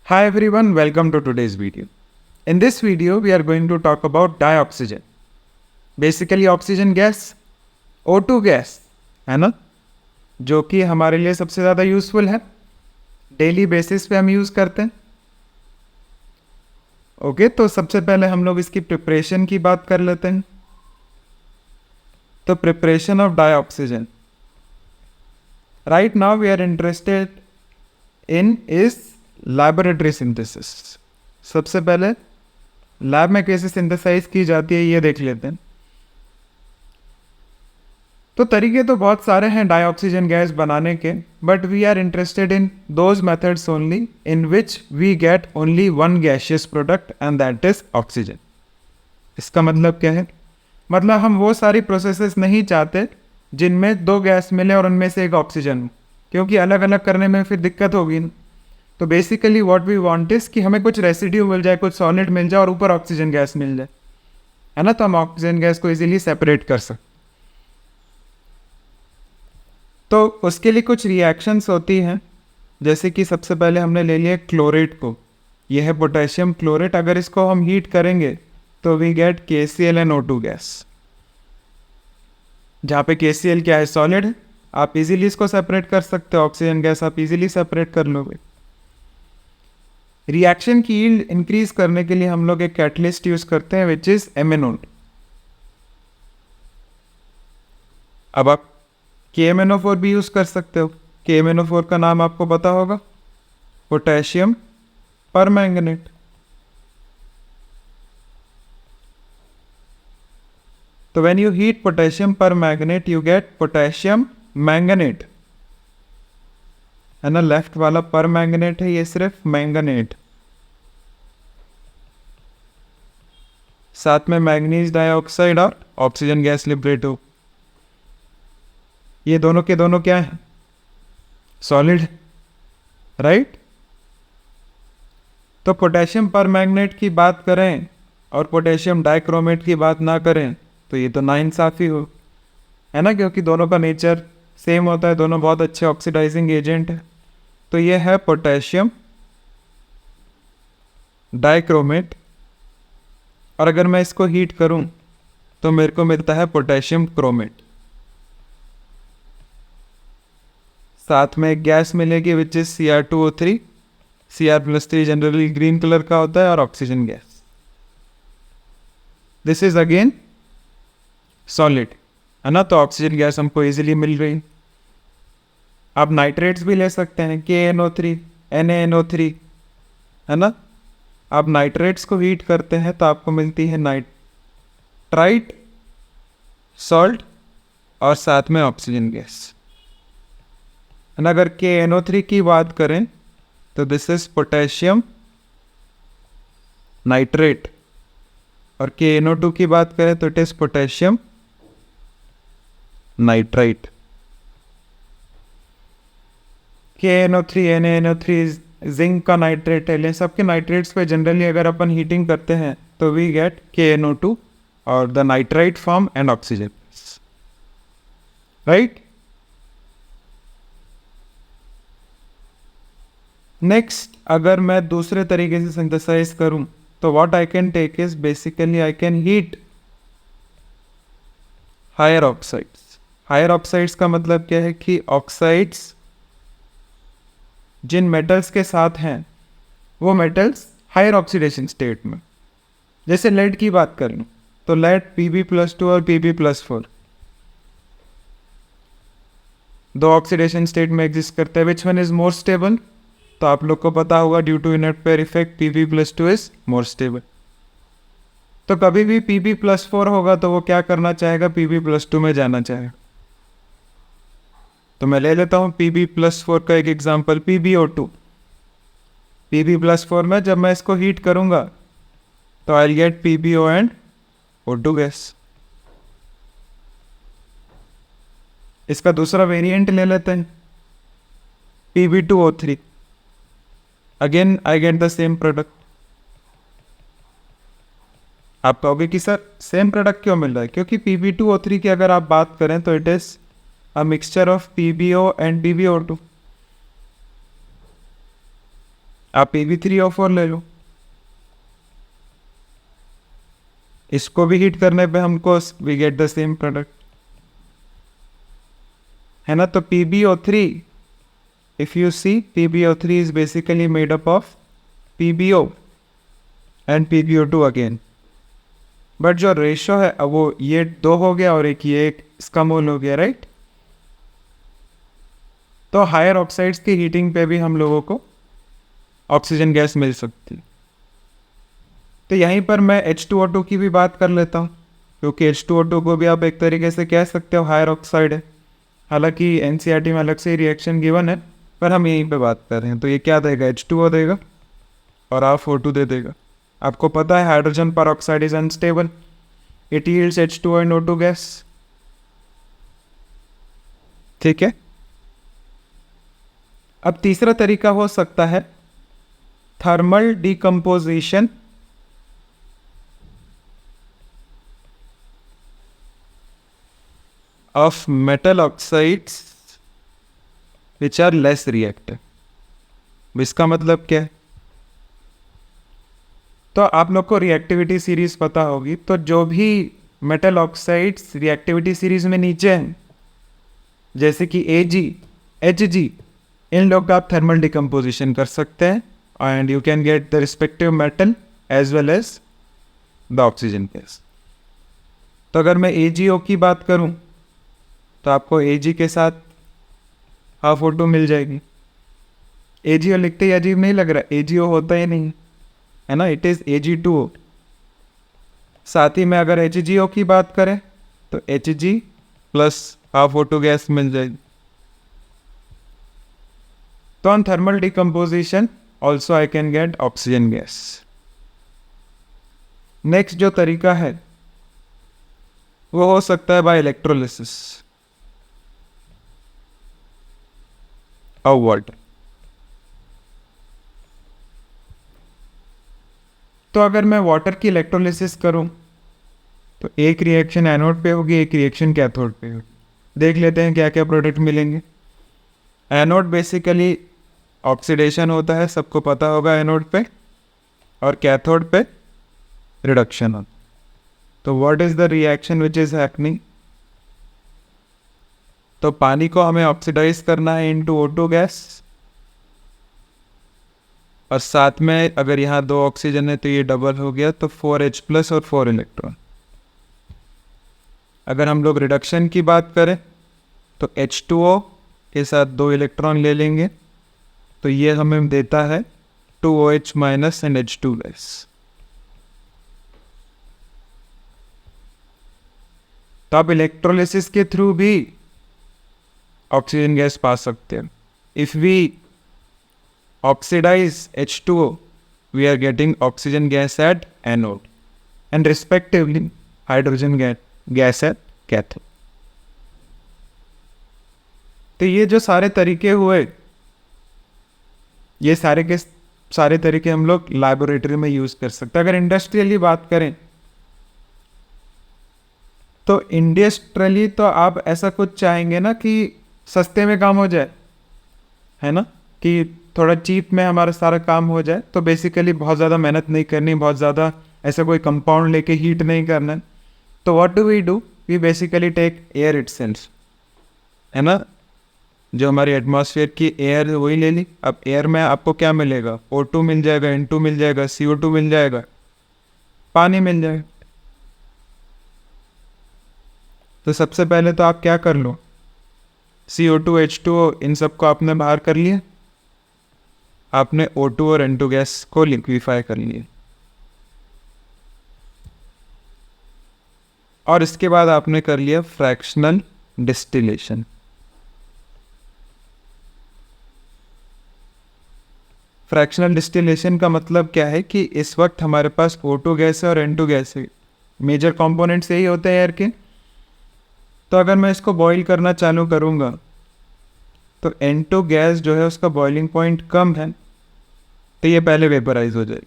Hi everyone, welcome to today's video. In this video, we are going to talk about dioxygen. Basically oxygen gas O2 gas है ना, जो कि हमारे लिए सबसे ज़्यादा यूज़फुल है, डेली बेसिस पे हम यूज़ करते हैं. ओके, तो सबसे पहले हम लोग इसकी प्रिपरेशन की बात कर लेते हैं. तो preparation of dioxygen right now we are interested in is laboratory synthesis. सबसे पहले लैब में कैसे सिंथेसाइज की जाती है ये देख लेते हैं. तो तरीके तो बहुत सारे हैं डाइऑक्सीजन गैस बनाने के, but we are interested in those methods only in which we get only one gaseous product and that is oxygen. इसका मतलब क्या है? मतलब हम वो सारी प्रोसेसेस नहीं चाहते जिनमें दो गैस मिले और उनमें से एक ऑक्सीजन हो, क्योंकि अलग अलग करने में फिर दिक्कत होगी ना. तो basically what we want is कि हमें कुछ रेसिड्यू मिल जाए, कुछ सॉलिड मिल जाए और ऊपर ऑक्सीजन गैस मिल जाए, है ना. तो हम ऑक्सीजन गैस को इजीली सेपरेट कर सकते. तो उसके लिए कुछ रिएक्शंस होती हैं, जैसे कि सबसे पहले हमने ले लिया क्लोरेट को. यह है पोटेशियम क्लोरेट. अगर इसको हम हीट करेंगे तो वी गेट KCl गैस, जहाँ पे KCl क्या है, सॉलिड है. आप इजीली इसको सेपरेट कर सकते हो, ऑक्सीजन गैस आप इजीली सेपरेट कर लोगे. रिएक्शन की यील्ड इंक्रीज करने के लिए हम लोग एक कैटलिस्ट यूज करते हैं विच इज MnO. अब आप KMnO4 भी यूज कर सकते हो. KMnO4 का नाम आपको पता होगा, पोटेशियम परमैंगनेट. तो when you heat potassium permanganate you get potassium manganate, है ना. लेफ्ट वाला परमैंगनेट है, ये सिर्फ मैंगनेट. साथ में मैग्नीज डाइऑक्साइड और ऑक्सीजन गैस लिबरेट हो. ये दोनों के दोनों क्या है, सॉलिड, राइट. तो पोटेशियम परमैंगनेट की बात करें और पोटेशियम डाइक्रोमेट की बात ना करें तो ये तो नाइंसाफी हो, है ना, क्योंकि दोनों का नेचर सेम होता है, दोनों बहुत अच्छे ऑक्सीडाइजिंग एजेंट है. तो ये है पोटेशियम डाइक्रोमेट, और अगर मैं इसको हीट करूं तो मेरे को मिलता है पोटेशियम क्रोमेट. साथ में एक गैस मिलेगी which is Cr2O3. Cr+3 generally green colour का होता है, और oxygen gas. This is again solid, है ना. तो ऑक्सीजन गैस हमको इजीली मिल गई. आप नाइट्रेट्स भी ले सकते हैं, KNO3, NaNO3, है ना. आप नाइट्रेट्स को हीट करते हैं तो आपको मिलती है नाइट्राइट सॉल्ट और साथ में ऑक्सीजन गैस. है ना. अगर KNO3 की बात करें तो दिस इज पोटेशियम नाइट्रेट, और KNO2 की बात करें तो it is potassium nitrite. KNO3, NaNO3 zinc का नाइट्रेट है. सबके नाइट्रेट्स पे जनरली अगर अपन हीटिंग करते हैं तो वी गेट KNO2 और the nitrite form and oxygen, right. Next, अगर मैं दूसरे तरीके से सिंथेसाइज करूं तो what I can take is basically I can heat higher oxides. Higher oxides का मतलब क्या है कि ऑक्साइड्स जिन मेटल्स के साथ हैं वो मेटल्स हायर ऑक्सीडेशन स्टेट में. जैसे लेड की बात करें तो लेड Pb+2 और Pb+4 दो ऑक्सीडेशन स्टेट में एग्जिस्ट करते हैं. Which one is more stable? तो आप लोग को पता होगा, due to inert pair effect Pb+2 is more stable. तो कभी भी Pb+4 होगा तो वो क्या करना चाहेगा, Pb+2 में जाना चाहेगा. तो मैं ले लेता हूँ Pb+4 का एक एग्जांपल, PbO2. Pb+4 में जब मैं इसको हीट करूंगा तो I get PbO and O2 gas. इसका दूसरा वेरिएंट ले लेते हैं, Pb2O3. Again I get the same product. आप कहोगे कि सर सेम प्रोडक्ट क्यों मिल रहा है? क्योंकि Pb2O3 की अगर आप बात करें तो it is a mixture of PbO and PbO2. आप Pb3O4 ले लो, इसको भी हीट करने पे हमको we get the same product, है ना। तो PbO3, if you see PbO3 is basically made up of PbO and PbO2 again, but जो रेशो है अब वो ये 2 हो गया और एक ये एक इसका मोल हो गया, राइट। तो हायर ऑक्साइड्स की हीटिंग पे भी हम लोगों को ऑक्सीजन गैस मिल सकती है। तो यहीं पर मैं H2O2 की भी बात कर लेता हूँ, क्योंकि H2O2 को भी आप एक तरीके से कह सकते हो हायर ऑक्साइड है। हालांकि NCERT में अलग से रिएक्शन गिवन है, पर हम यहीं पे बात कर रहे हैं। तो ये क्या देगा, H2O देगा और आप O2 दे देगा। आपको पता है hydrogen peroxide is unstable, it yields H2O and O2 gas, ठीक है। अब तीसरा तरीका हो सकता है thermal decomposition of metal oxides which are less reactive. इसका मतलब क्या है, तो आप लोग को रिएक्टिविटी सीरीज पता होगी, तो जो भी मेटल ऑक्साइड्स रिएक्टिविटी सीरीज में नीचे हैं, जैसे कि Ag, Hg, इन लोग का आप थर्मल डिकम्पोजिशन कर सकते हैं and you can get the respective metal as well as the oxygen gas. तो अगर मैं AgO की बात करूं तो आपको Ag के साथ हाफ O2 मिल जाएगी। AgO लिखते ही अजीब नहीं लग रहा, AgO होता ही नहीं है ना, इट इज Ag2O। साथ ही में अगर HgO की बात करें तो Hg plus half O2 gas मिल जाएगी। तो on thermal decomposition also I can get oxygen gas. Next जो तरीका है वो हो सकता है बाय इलेक्ट्रोलिसिस ऑफ वाटर। तो अगर मैं वाटर की इलेक्ट्रोलिसिस करूं तो एक रिएक्शन एनोड पे होगी, एक रिएक्शन कैथोड पे होगी। देख लेते हैं क्या क्या प्रोडक्ट मिलेंगे। एनोड बेसिकली ऑक्सीडेशन होता है, सबको पता होगा एनोड पे, और कैथोड पे रिडक्शन होता। तो what is the reaction which is happening, तो पानी को हमें ऑक्सीडाइज करना है इनटू O2 गैस, और साथ में अगर यहाँ 2 ऑक्सीजन है तो ये डबल हो गया, तो 4H प्लस और 4 इलेक्ट्रॉन। अगर हम लोग रिडक्शन की बात करें तो H2O के साथ 2 इलेक्ट्रॉन ले लेंगे, तो ये हमें देता है 2OH minus and H2 gas. तो आप इलेक्ट्रोलिसिस के थ्रू भी ऑक्सीजन गैस पा सकते हैं। If we oxidize H2O, we are getting oxygen gas at anode and respectively hydrogen gas at cathode। तो ये जो सारे तरीके हुए, ये सारे के सारे तरीके हम लोग लैबोरेटरी में यूज कर सकते हैं। अगर इंडस्ट्रियली बात करें तो इंडस्ट्रियली तो आप ऐसा कुछ चाहेंगे ना कि सस्ते में काम हो जाए, है ना, कि थोड़ा चीप में हमारा सारा काम हो जाए। तो बेसिकली बहुत ज़्यादा मेहनत नहीं करनी, बहुत ज़्यादा ऐसा कोई कंपाउंड लेके हीट नहीं करना। तो what do we basically take air itself, है ना, जो हमारी एटमॉस्फेयर की एयर है वही ले ली। अब एयर में आपको क्या मिलेगा, O2 मिल जाएगा, N2 मिल जाएगा, CO2 मिल जाएगा, पानी मिल जाएगा। तो सबसे पहले तो आप क्या कर लो, CO2, H2O इन सबको आपने बाहर कर लिया, आपने O2 और N2 गैस को लिक्विफाई कर लिया, और इसके बाद आपने कर लिया फ्रैक्शनल डिस्टिलेशन। फ्रैक्शनल डिस्टिलेशन का मतलब क्या है कि इस वक्त हमारे पास O2 गैस है और N2 गैस है, मेजर कंपोनेंट्स यही होते हैं एयर के। तो अगर मैं इसको बॉईल करना चालू करूँगा तो N2 गैस जो है उसका बॉइलिंग पॉइंट कम है, तो ये पहले वेपराइज हो जाएगी।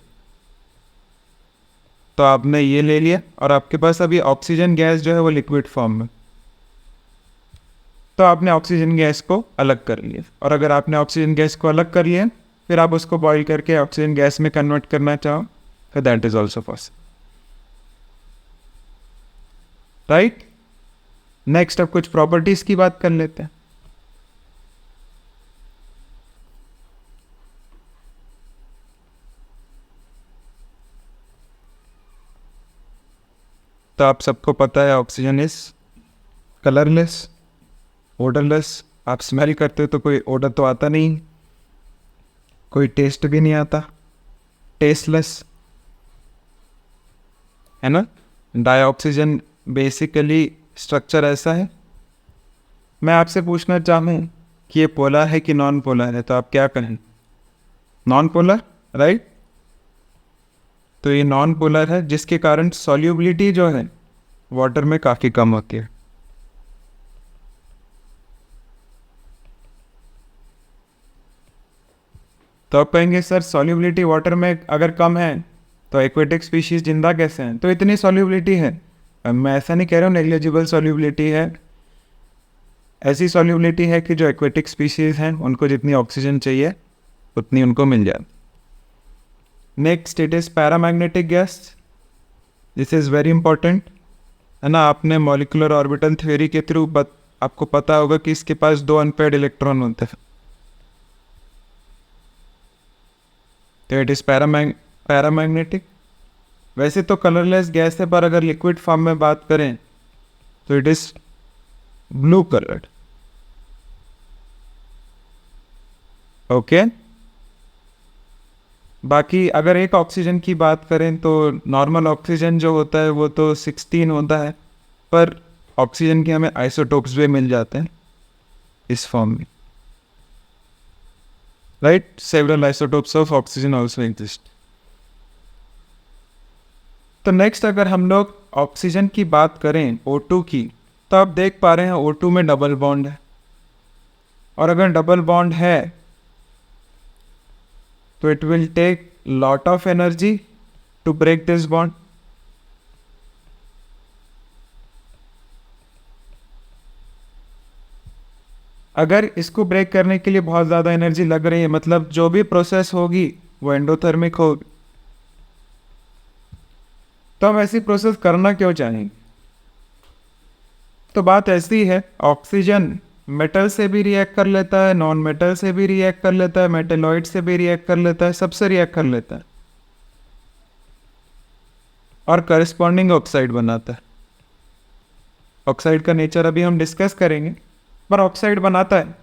तो आपने ये ले लिया और आपके पास अभी ऑक्सीजन गैस जो है वो लिक्विड फॉर्म में, तो आपने ऑक्सीजन गैस को अलग कर लिया। और अगर आपने ऑक्सीजन गैस को अलग कर लिया फिर आप उसको बॉईल करके ऑक्सीजन गैस में कन्वर्ट करना चाहो, फिर that is also possible, right. Next अब कुछ प्रॉपर्टीज की बात कर लेते हैं। तो आप सबको पता है ऑक्सीजन इज कलरलेस, ओडरलेस। आप स्मेल करते हो तो कोई ओडर तो आता नहीं, कोई टेस्ट भी नहीं आता, टेस्टलेस, है ना। डाईऑक्सीजन बेसिकली स्ट्रक्चर ऐसा है। मैं आपसे पूछना चाहूँ कि ये पोलर है कि नॉन पोलर है, तो आप क्या कहें? Non polar, right. तो ये नॉन पोलर है, जिसके कारण सॉल्युबिलिटी जो है वाटर में काफ़ी कम होती है। तो आप कहेंगे सर सॉल्युबिलिटी वाटर में अगर कम है तो एक्वेटिक स्पीशीज जिंदा कैसे हैं? तो इतनी सॉल्युबिलिटी है, मैं ऐसा नहीं कह रहा हूँ नेग्लिजिबल सॉल्युबिलिटी है, ऐसी सॉल्युबिलिटी है कि जो एक्वेटिक स्पीशीज हैं उनको जितनी ऑक्सीजन चाहिए उतनी उनको मिल जाए। Next it is paramagnetic gas, this is very important, है ना। आपने मॉलिक्यूलर ऑर्बिटल थ्योरी के थ्रू आपको पता होगा कि इसके पास 2 अनपेयर्ड इलेक्ट्रॉन होते हैं, तो इट इज़ पैरामैग्नेटिक। वैसे तो कलरलेस गैस है, पर अगर लिक्विड फॉर्म में बात करें तो it is blue coloured, okay. बाकी अगर एक ऑक्सीजन की बात करें तो नॉर्मल ऑक्सीजन जो होता है वो तो 16 होता है, पर ऑक्सीजन के हमें आइसोटोप्स भी मिल जाते हैं इस फॉर्म में, right. Several isotopes of oxygen also exist. तो नेक्स्ट अगर हम लोग ऑक्सीजन की बात करें O2 की, तो आप देख पा रहे हैं O2 में डबल बॉन्ड है, और अगर डबल बॉन्ड है तो it will take lot of energy to break this bond. अगर इसको ब्रेक करने के लिए बहुत ज़्यादा एनर्जी लग रही है, मतलब जो भी प्रोसेस होगी वो एंडोथर्मिक होगी, तो हम ऐसी प्रोसेस करना क्यों चाहेंगे? तो बात ऐसी है, ऑक्सीजन मेटल से भी रिएक्ट कर लेता है, नॉन मेटल से भी रिएक्ट कर लेता है, मेटेलॉइड से भी रिएक्ट कर लेता है, सबसे रिएक्ट कर लेता है और करस्पॉन्डिंग ऑक्साइड बनाता है। ऑक्साइड का नेचर अभी हम डिस्कस करेंगे, पर ऑक्साइड बनाता है।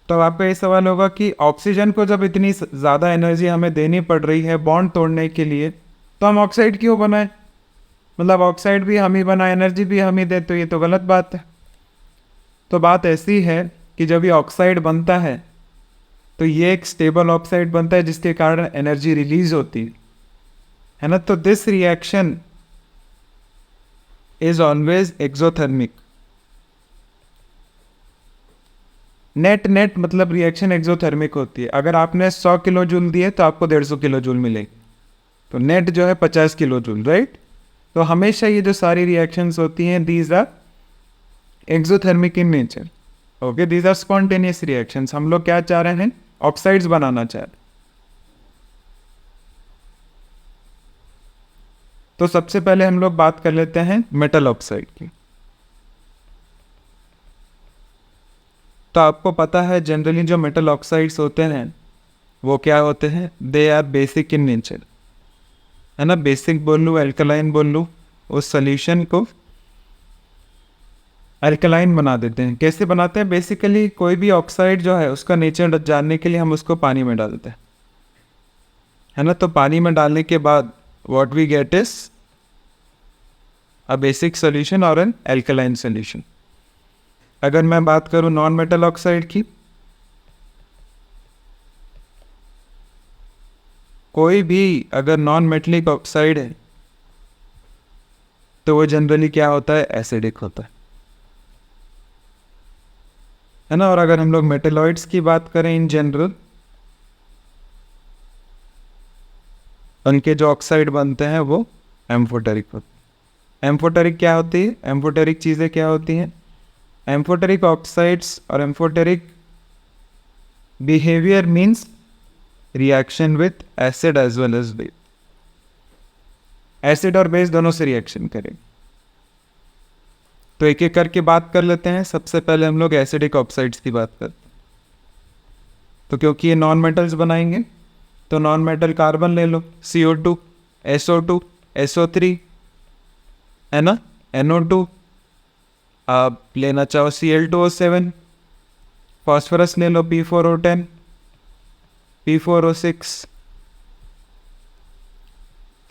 तो आपका ये सवाल होगा कि ऑक्सीजन को जब इतनी ज़्यादा एनर्जी हमें देनी पड़ रही है बॉन्ड तोड़ने के लिए, तो हम ऑक्साइड क्यों बनाएं? मतलब ऑक्साइड भी हम ही बनाए, एनर्जी भी हम ही दे, तो ये तो गलत बात है। तो बात ऐसी है कि जब ये ऑक्साइड बनता है तो ये एक स्टेबल ऑक्साइड बनता है जिसके कारण एनर्जी रिलीज होती है ना। तो this reaction is always exothermic. Net मतलब रिएक्शन एक्सोथर्मिक होती है। अगर आपने 100 किलो जूल दिए तो आपको 150 किलो जूल मिलेगी, तो नेट जो है 50 किलो जूल, राइट। तो हमेशा ये जो सारी रिएक्शंस होती हैं these are exothermic in nature, okay, these are spontaneous reactions. हम लोग क्या चाह रहे हैं? ऑक्साइड्स बनाना चाह रहे हैं। तो सबसे पहले हम लोग बात कर लेते हैं मेटल ऑक्साइड की। तो आपको पता है जनरली जो मेटल ऑक्साइड्स होते हैं वो क्या होते हैं? They are basic in nature, है ना। बेसिक बोल लूँ, एल्कलाइन बोल लूँ, उस सोल्यूशन को अल्कलाइन बना देते हैं। कैसे बनाते हैं? बेसिकली कोई भी ऑक्साइड जो है उसका नेचर जानने के लिए हम उसको पानी में डालते हैं, है ना। तो पानी में डालने के बाद what we get is a basic solution और एन एल्कलाइन सोल्यूशन। अगर मैं बात करूं नॉन मेटल ऑक्साइड की, कोई भी अगर नॉन मेटलिक ऑक्साइड है तो वो जनरली क्या होता है? एसिडिक होता है ना। और अगर हम लोग मेटेलॉइड्स की बात करें इन जनरल, उनके जो ऑक्साइड बनते हैं वो एम्फोटेरिक होते हैं। एम्फोटेरिक क्या होती है? एम्फोटेरिक चीज़ें क्या होती हैं? एम्फोटेरिक ऑक्साइड्स और amphoteric behaviour means reaction with acid as well as base. Acid और बेस दोनों से रिएक्शन करें। तो एक एक करके बात कर लेते हैं। सबसे पहले हम लोग एसिडिक ऑक्साइड्स की बात करते हैं। तो क्योंकि ये नॉन मेटल्स बनाएंगे तो नॉन मेटल कार्बन ले लो, CO2, SO2, SO3, है ना, NO2। आप लेना चाहो Cl2O7, फॉस्फोरस ले लो P4O10, P4O6।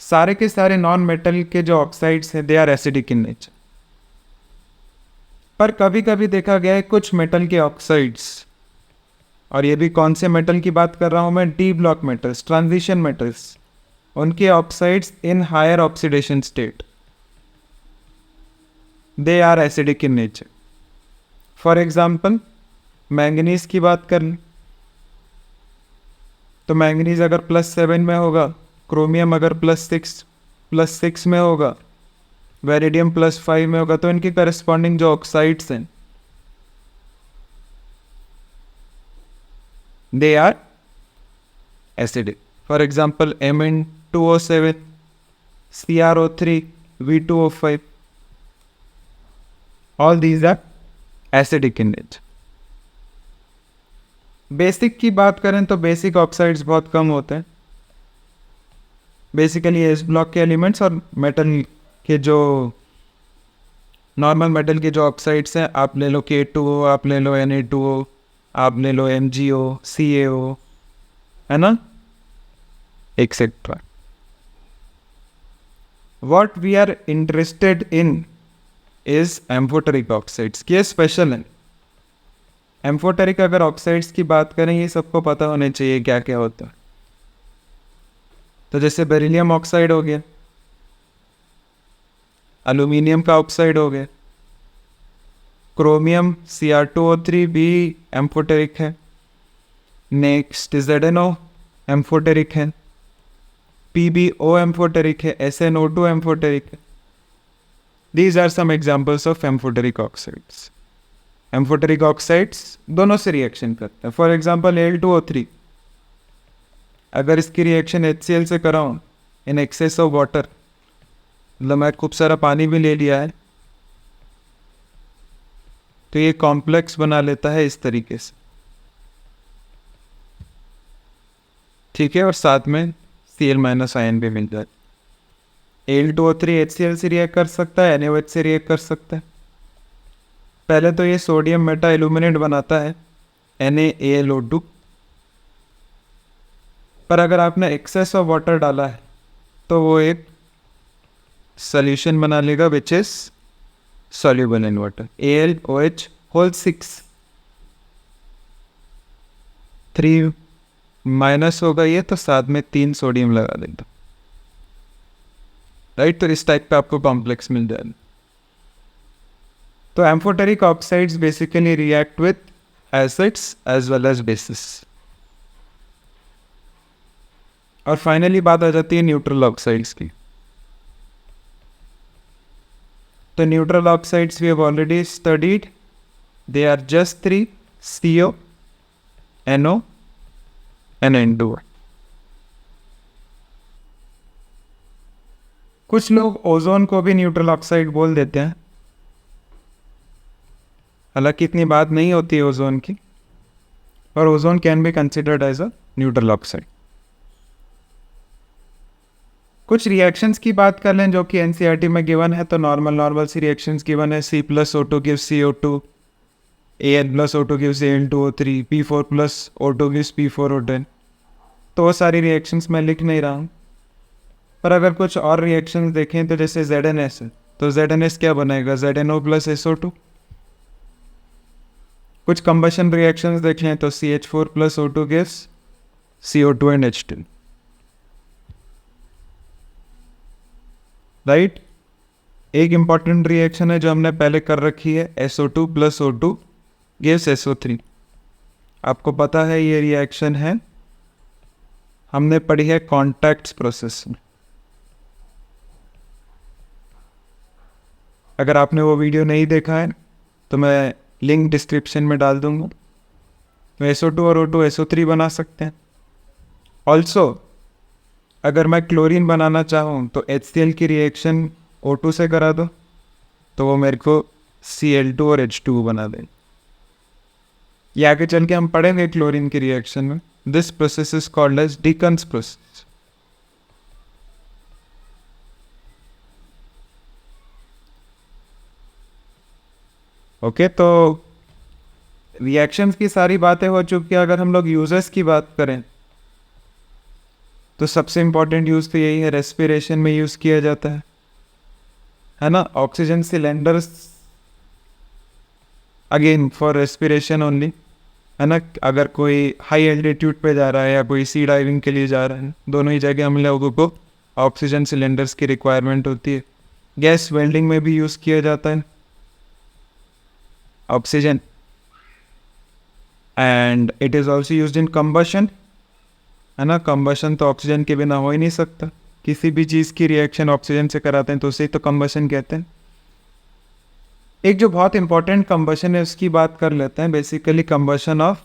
सारे के सारे नॉन मेटल के जो ऑक्साइड्स हैं they are acidic in nature. पर कभी कभी देखा गया है कुछ मेटल के ऑक्साइड्स, और ये भी कौन से मेटल की बात कर रहा हूं मैं, D block metals, transition metals, उनके oxides in higher oxidation state they are acidic in nature. For example manganese की बात कर लें तो मैंगनीज अगर +7 में होगा, क्रोमियम अगर +6 में होगा, वेरिडियम +5 में होगा, तो इनके करस्पॉन्डिंग जो ऑक्साइड्स हैं they are acidic. For example Mn2O7, CrO3, V2O5, all these are acidic in nature. Basic की बात करें तो बेसिक ऑक्साइड्स बहुत कम होते हैं। बेसिकली एस ब्लॉक के एलिमेंट्स और मेटल के जो नॉर्मल मेटल के जो ऑक्साइड्स हैं, आप ले लो K2O, आप ले लो Na2O, आप ले लो MgO, CaO, है ना, etcetera. What we are interested in is amphoteric oxides. ये स्पेशल है। एम्फोटेरिक अगर ऑक्साइड्स की बात करें, ये सबको पता होने चाहिए क्या क्या होता है। तो जैसे बेरिलियम ऑक्साइड हो गया, एल्यूमिनियम का ऑक्साइड हो गया, क्रोमियम Cr2O3 भी एम्फोटेरिक है। नेक्स्ट ZnO एम्फोटेरिक है, PbO एम्फोटेरिक है, SnO2 एम्फोटेरिक है। These are some examples of amphoteric oxides. Amphoteric oxides दोनों से रिएक्शन करते हैं। फॉर एग्जाम्पल Al2O3, अगर इसकी रिएक्शन HCl से कराऊँ इन एक्सेस ऑफ वाटर, मतलब मैं खूब सारा पानी भी ले लिया है, तो ये कॉम्प्लेक्स बना लेता है इस तरीके से, ठीक है, और साथ में Cl- आयन भी मिल जाए। Al2O3 HCl से रिएक्ट कर सकता है, NaOH से रिएक्ट कर सकता है। पहले तो ये सोडियम मेटा एल्यूमिनेट बनाता है, NaAlO2, पर अगर आपने एक्सेस ऑफ वाटर डाला है तो वो एक सॉल्यूशन बना लेगा which is soluble in water, AlOH whole 6, 3- होगा ये, तो साथ में 3 सोडियम लगा देगा, राइट। तो इस टाइप का आपको कॉम्प्लेक्स मिल जाएगा। तो amphoteric oxides basically react with acids as well as bases. और फाइनली बात आ जाती है न्यूट्रल ऑक्साइड्स की। तो neutral oxides we have already studied, they are just 3: CO, NO and N2O। कुछ लोग ओजोन को भी न्यूट्रल ऑक्साइड बोल देते हैं, हालांकि इतनी बात नहीं होती है ओजोन की, और ozone can be considered as a neutral oxide. कुछ रिएक्शंस की बात कर लें जो कि एनसीईआरटी में गिवन है। तो नॉर्मल सी रिएक्शंस गिवन है, C+O2 gives CO2, An+O2 gives Al2O3, P4+O2 gives P4O10। तो वो सारी रिएक्शंस मैं लिख नहीं रहा हूँ, पर अगर कुछ और रिएक्शंस देखें तो जैसे ZnS है, तो ZnS क्या बनाएगा, ZnO+SO2। कुछ कंबशन रिएक्शंस देखें तो CH4+O2 gives CO2 and H2, right. एक इंपॉर्टेंट रिएक्शन है जो हमने पहले कर रखी है, SO2+O2 gives SO3। आपको पता है ये रिएक्शन है, हमने पढ़ी है कॉन्टैक्ट्स प्रोसेस में। अगर आपने वो वीडियो नहीं देखा है तो मैं लिंक डिस्क्रिप्शन में डाल दूंगा, तो SO2 और O2 SO3 बना सकते हैं। ऑल्सो अगर मैं क्लोरीन बनाना चाहूँ तो HCl की रिएक्शन O2 से करा दो तो वो मेरे को Cl2 और H2 बना दें। ये आगे चल के हम पढ़ेंगे क्लोरीन की रिएक्शन में। This process is called as Deacon's process. Okay, तो रिएक्शंस की सारी बातें हो चुकी है। अगर हम लोग यूजर्स की बात करें तो सबसे इम्पोर्टेंट यूज़ तो यही है, रेस्पिरेशन में यूज़ किया जाता है ना। Oxygen cylinders again for respiration only, है ना। अगर कोई हाई एल्टीट्यूड पे जा रहा है या कोई सी डाइविंग के लिए जा रहा है, दोनों ही जगह हम लोगों को ऑक्सीजन सिलेंडर्स की रिक्वायरमेंट होती है। गैस वेल्डिंग में भी यूज़ किया जाता है oxygen, and it is also use in combustion, है ना। कंबशन तो ऑक्सीजन के बिना हो ही नहीं सकता। किसी भी चीज़ की रिएक्शन ऑक्सीजन से कराते हैं तो उसे तो कंबशन कहते हैं। एक जो बहुत इंपॉर्टेंट कंबशन है उसकी बात कर लेते हैं। Basically combustion of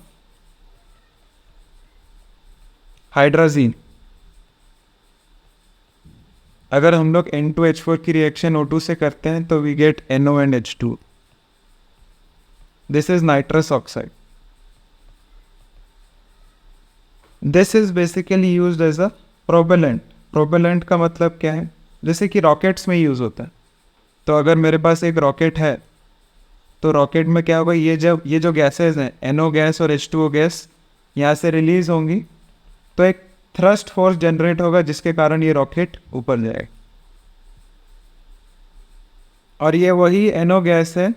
hydrazine. अगर हम लोग N2H4 की रिएक्शन O2 से करते हैं तो we get NO and H2। This is nitrous oxide. This is basically used as a propellant. Propellant का मतलब क्या है, जैसे कि रॉकेट्स में यूज़ होता है। तो अगर मेरे पास एक रॉकेट है तो रॉकेट में क्या होगा, ये जो गैसेज हैं NO गैस और H2O गैस यहाँ से रिलीज होंगी तो एक थ्रस्ट फोर्स जनरेट होगा जिसके कारण ये रॉकेट ऊपर जाएगा। और ये वही NO गैस है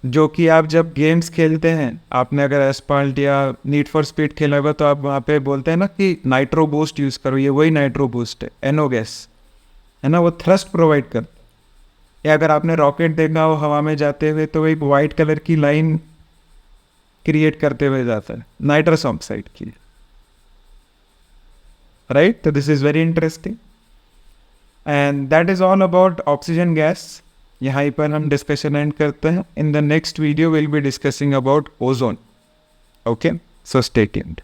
जो कि आप जब गेम्स खेलते हैं, आपने अगर एस्पाल्ट या नीड फॉर स्पीड खेला होगा तो आप वहाँ पे बोलते हैं ना कि नाइट्रो बूस्ट यूज़ करो। ये वही नाइट्रो बूस्ट है, NO गैस, है ना। वो थ्रस्ट प्रोवाइड कर, या अगर आपने रॉकेट देखा हो हवा में जाते हुए तो वो एक वाइट कलर की लाइन क्रिएट करते हुए जाता है, नाइट्रस ऑक्साइड की, राइट। तो this is very interesting and that is all about oxygen gas. यहाँ पर हम डिस्कशन एंड करते हैं। In the next video will be discussing about ozone. Okay, so stay tuned.